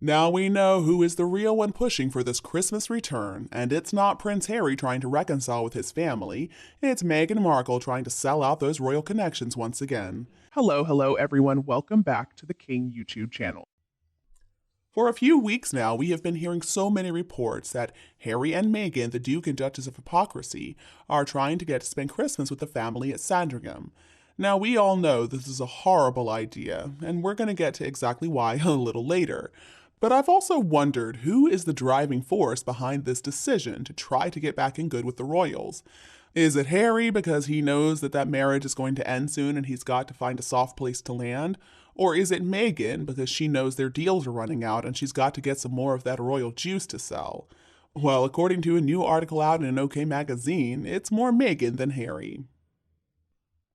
Now we know who is the real one pushing for this Christmas return, and it's not Prince Harry trying to reconcile with his family, it's Meghan Markle trying to sell out those royal connections once again. Hello, everyone. Welcome back to the King YouTube channel. For a few weeks now, we have been hearing so many reports that Harry and Meghan, the Duke and Duchess of Hypocrisy, are trying to get to spend Christmas with the family at Sandringham. Now, we all know this is a horrible idea, and we're going to get to exactly why a little later. But I've also wondered who is the driving force behind this decision to try to get back in good with the royals. Is it Harry because he knows that marriage is going to end soon and he's got to find a soft place to land? Or is it Meghan because she knows their deals are running out and she's got to get some more of that royal juice to sell? Well, according to a new article out in OK Magazine, it's more Meghan than Harry.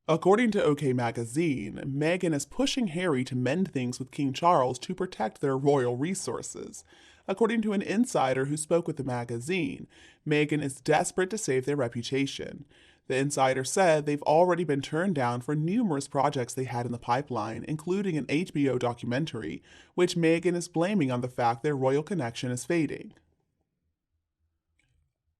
According to OK Magazine, Meghan is pushing Harry to mend things with King Charles to protect their royal resources. According to an insider who spoke with the magazine, Meghan is desperate to save their reputation. The insider said they've already been turned down for numerous projects they had in the pipeline, including an HBO documentary, which Meghan is blaming on the fact their royal connection is fading.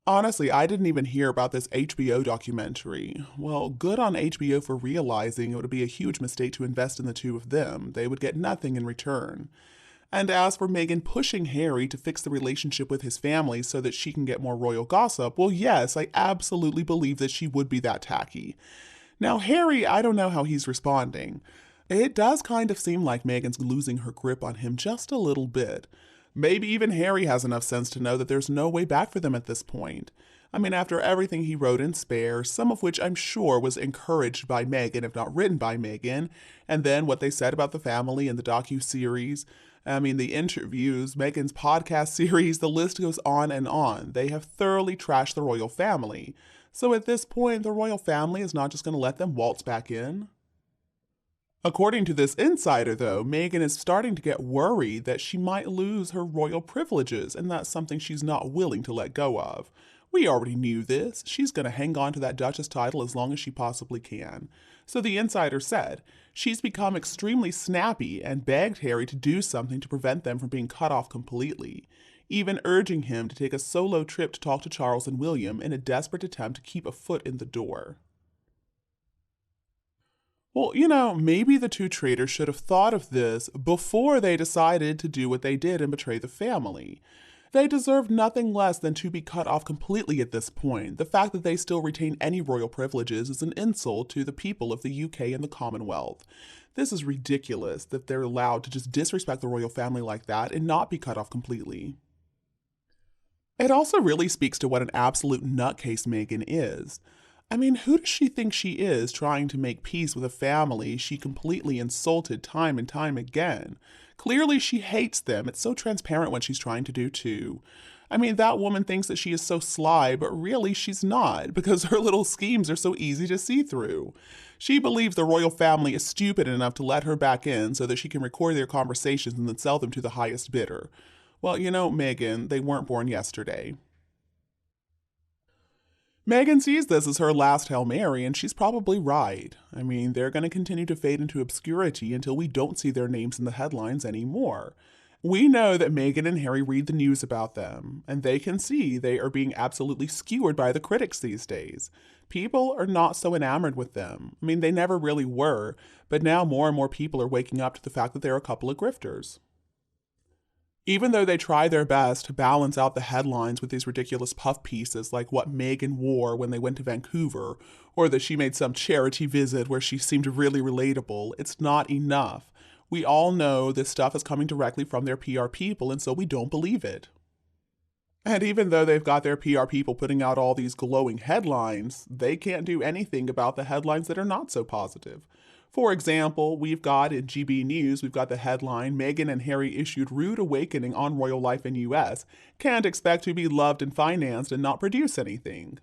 Honestly, I didn't even hear about this HBO documentary. Well, good on HBO for realizing it would be a huge mistake to invest in the two of them. They would get nothing in return. And as for Meghan pushing Harry to fix the relationship with his family so that she can get more royal gossip, well, yes, I absolutely believe that she would be that tacky. Now, Harry, I don't know how he's responding. It does kind of seem like Meghan's losing her grip on him just a little bit. Maybe even Harry has enough sense to know that there's no way back for them at this point. I mean, after everything he wrote in Spare, some of which I'm sure was encouraged by Meghan, if not written by Meghan, and then what they said about the family in the docu-series, I mean, the interviews, Meghan's podcast series, the list goes on and on. They have thoroughly trashed the royal family. So at this point, the royal family is not just going to let them waltz back in. According to this insider, though, Meghan is starting to get worried that she might lose her royal privileges, and that's something she's not willing to let go of. We already knew this. She's going to hang on to that Duchess title as long as she possibly can. So the insider said, she's become extremely snappy and begged Harry to do something to prevent them from being cut off completely, even urging him to take a solo trip to talk to Charles and William in a desperate attempt to keep a foot in the door. Well, maybe the two traitors should have thought of this before they decided to do what they did and betray the family. They deserve nothing less than to be cut off completely at this point. The fact that they still retain any royal privileges is an insult to the people of the UK and the Commonwealth. This is ridiculous that they're allowed to just disrespect the royal family like that and not be cut off completely. It also really speaks to what an absolute nutcase Meghan is. I mean, who does she think she is trying to make peace with a family she completely insulted time and time again? Clearly she hates them. It's so transparent what she's trying to do too. I mean, that woman thinks that she is so sly, but really she's not, because her little schemes are so easy to see through. She believes the royal family is stupid enough to let her back in so that she can record their conversations and then sell them to the highest bidder. Well, Meghan, they weren't born yesterday. Meghan sees this as her last Hail Mary, and she's probably right. I mean, they're going to continue to fade into obscurity until we don't see their names in the headlines anymore. We know that Meghan and Harry read the news about them, and they can see they are being absolutely skewered by the critics these days. People are not so enamored with them. I mean, they never really were, but now more and more people are waking up to the fact that they're a couple of grifters. Even though they try their best to balance out the headlines with these ridiculous puff pieces like what Meghan wore when they went to Vancouver, or that she made some charity visit where she seemed really relatable, it's not enough. We all know this stuff is coming directly from their PR people, and so we don't believe it. And even though they've got their PR people putting out all these glowing headlines, they can't do anything about the headlines that are not so positive. For example, we've got in GB News, we've got the headline, Meghan and Harry issued rude awakening on royal life in US. Can't expect to be loved and financed and not produce anything.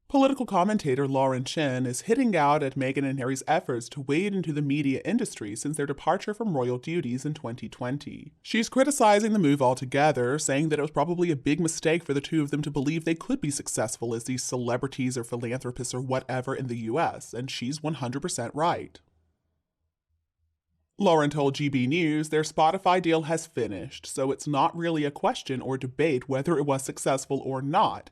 Political commentator Lauren Chen is hitting out at Meghan and Harry's efforts to wade into the media industry since their departure from royal duties in 2020. She's criticizing the move altogether, saying that it was probably a big mistake for the two of them to believe they could be successful as these celebrities or philanthropists or whatever in the US, and she's 100% right. Lauren told GB News their Spotify deal has finished, so it's not really a question or debate whether it was successful or not.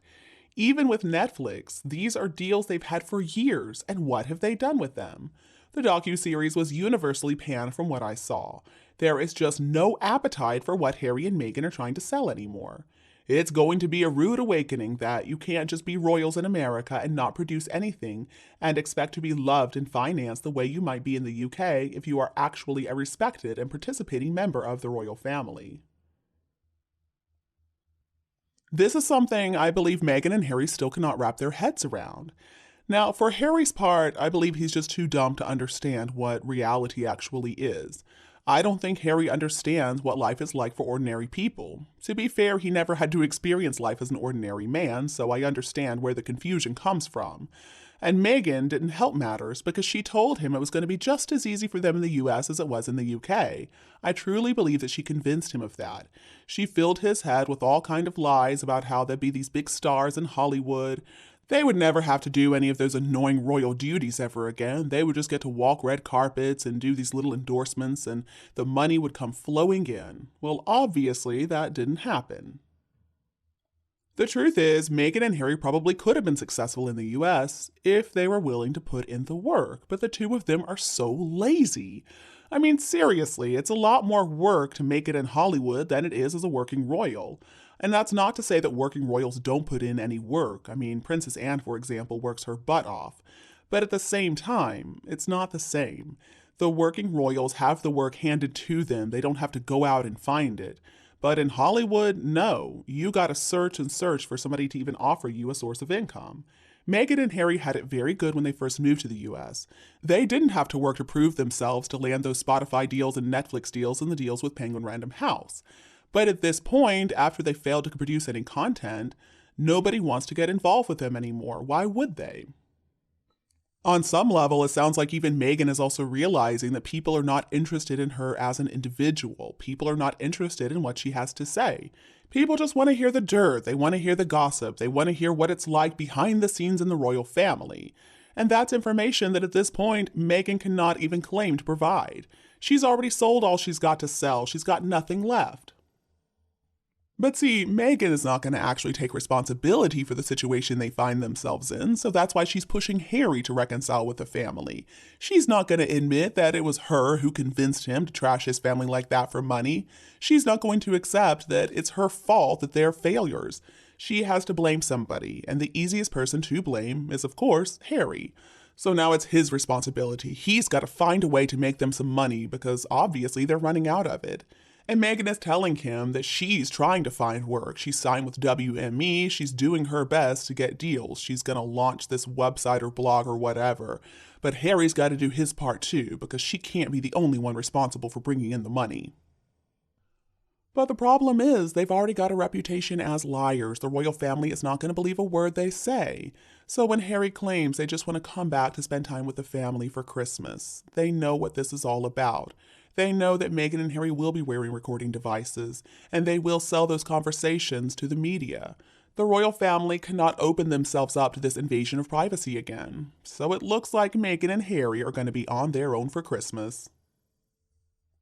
Even with Netflix, these are deals they've had for years, and what have they done with them? The docuseries was universally panned from what I saw. There is just no appetite for what Harry and Meghan are trying to sell anymore. It's going to be a rude awakening that you can't just be royals in America and not produce anything and expect to be loved and financed the way you might be in the UK if you are actually a respected and participating member of the royal family. This is something I believe Meghan and Harry still cannot wrap their heads around. Now, for Harry's part, I believe he's just too dumb to understand what reality actually is. I don't think Harry understands what life is like for ordinary people. To be fair, he never had to experience life as an ordinary man, so I understand where the confusion comes from. And Meghan didn't help matters because she told him it was going to be just as easy for them in the US as it was in the UK. I truly believe that she convinced him of that. She filled his head with all kind of lies about how there'd be these big stars in Hollywood. They would never have to do any of those annoying royal duties ever again. They would just get to walk red carpets and do these little endorsements, and the money would come flowing in. Well, obviously, that didn't happen. The truth is, Meghan and Harry probably could have been successful in the US if they were willing to put in the work, but the two of them are so lazy. I mean, seriously, it's a lot more work to make it in Hollywood than it is as a working royal. And that's not to say that working royals don't put in any work. I mean, Princess Anne, for example, works her butt off. But at the same time, it's not the same. The working royals have the work handed to them. They don't have to go out and find it. But in Hollywood, no. You gotta search and search for somebody to even offer you a source of income. Meghan and Harry had it very good when they first moved to the US. They didn't have to work to prove themselves to land those Spotify deals and Netflix deals and the deals with Penguin Random House. But at this point, after they failed to produce any content, nobody wants to get involved with them anymore. Why would they? On some level, it sounds like even Meghan is also realizing that people are not interested in her as an individual. People are not interested in what she has to say. People just want to hear the dirt. They want to hear the gossip. They want to hear what it's like behind the scenes in the royal family. And that's information that at this point, Meghan cannot even claim to provide. She's already sold all she's got to sell. She's got nothing left. But see, Meghan is not going to actually take responsibility for the situation they find themselves in, so that's why she's pushing Harry to reconcile with the family. She's not going to admit that it was her who convinced him to trash his family like that for money. She's not going to accept that it's her fault that they're failures. She has to blame somebody, and the easiest person to blame is, of course, Harry. So now it's his responsibility. He's got to find a way to make them some money because obviously they're running out of it. And Meghan is telling him that she's trying to find work. She's signed with WME. She's doing her best to get deals. She's going to launch this website or blog or whatever. But Harry's got to do his part too, because she can't be the only one responsible for bringing in the money. But the problem is, they've already got a reputation as liars. The royal family is not going to believe a word they say. So when Harry claims they just want to come back to spend time with the family for Christmas, they know what this is all about. They know that Meghan and Harry will be wearing recording devices, and they will sell those conversations to the media. The royal family cannot open themselves up to this invasion of privacy again. So it looks like Meghan and Harry are going to be on their own for Christmas.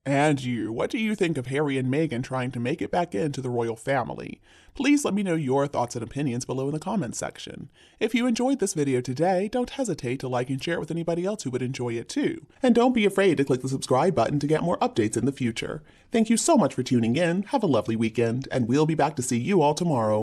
And you, what do you think of Harry and Meghan trying to make it back into the royal family? Please let me know your thoughts and opinions below in the comments section. If you enjoyed this video today, don't hesitate to like and share it with anybody else who would enjoy it too. And don't be afraid to click the subscribe button to get more updates in the future. Thank you so much for tuning in, have a lovely weekend, and we'll be back to see you all tomorrow.